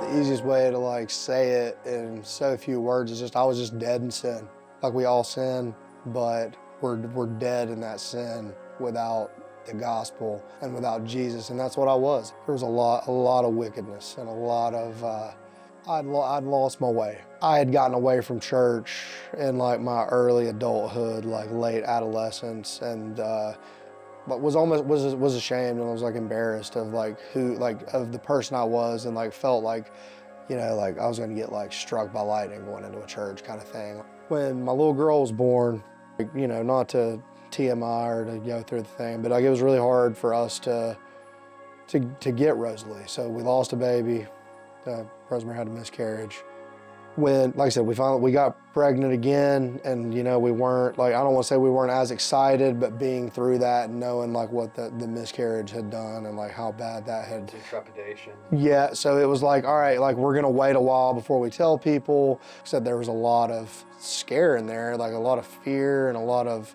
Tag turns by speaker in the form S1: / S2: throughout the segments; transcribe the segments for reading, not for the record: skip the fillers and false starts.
S1: The easiest way to like say it in so few words is just I was just dead in sin. Like we all sin, but we're dead in that sin without the gospel and without Jesus, and that's what I was. There was a lot of wickedness and a lot of I'd lost my way. I had gotten away from church in like my early adulthood, like late adolescence, and but was ashamed and I was like embarrassed of like of the person I was, and like felt like, you know, like I was gonna get like struck by lightning going into a church kind of thing. When my little girl was born, like, you know, not to TMI or to go through the thing, but like it was really hard for us to get Rosalie. So we lost a baby. Rosemary had a miscarriage. When, like I said, we got pregnant again, and you know, we weren't like, I don't want to say we weren't as excited, but being through that and knowing like what the miscarriage had done and like how bad that had.
S2: Some trepidation.
S1: Yeah, so it was like, all right, like we're gonna wait a while before we tell people. Said there was a lot of scare in there, like a lot of fear and a lot of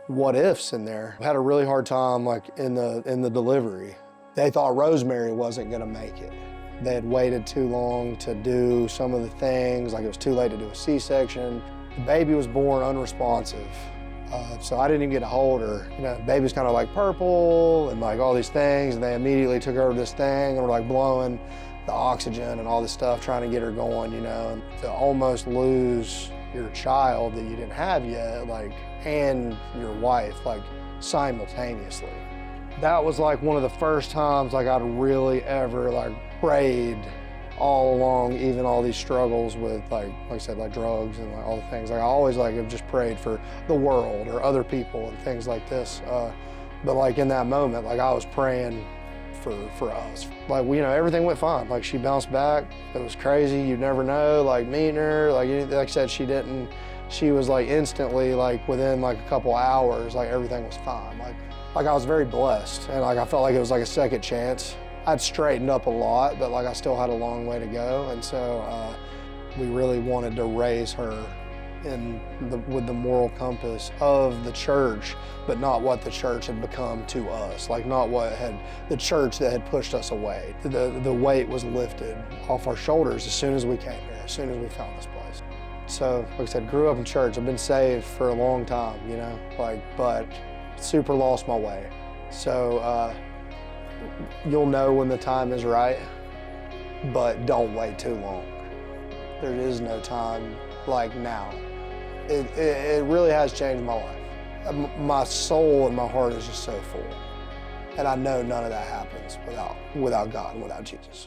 S1: what ifs in there. I had a really hard time like in the delivery. They thought Rosemary wasn't gonna make it. They had waited too long to do some of the things, like it was too late to do a C-section. The baby was born unresponsive, so I didn't even get to hold her. You know, the baby's kind of like purple and like all these things, and they immediately took her to this thing and were like blowing the oxygen and all this stuff, trying to get her going, you know. And to almost lose your child that you didn't have yet, like, and your wife, like, simultaneously. That was like one of the first times like I'd really ever like prayed all along, even all these struggles with like I said, like drugs and like all the things. Like I always like have just prayed for the world or other people and things like this. But like in that moment, like I was praying for us. Like, you know, everything went fine. Like she bounced back. It was crazy. You never know, like meeting her, like I said, she was like instantly, like within like a couple hours, like everything was fine. Like I was very blessed, and like I felt like it was like a second chance. I'd straightened up a lot, but like I still had a long way to go, and so we really wanted to raise her with the moral compass of the church, but not what the church had become to us, like not the church that had pushed us away. The weight was lifted off our shoulders as soon as we came here, as soon as we found this place. So, like I said, grew up in church. I've been saved for a long time, you know, like, but super lost my way. So you'll know when the time is right, but don't wait too long. There is no time like now. It really has changed my life. My soul and my heart is just so full. And I know none of that happens without God and without Jesus.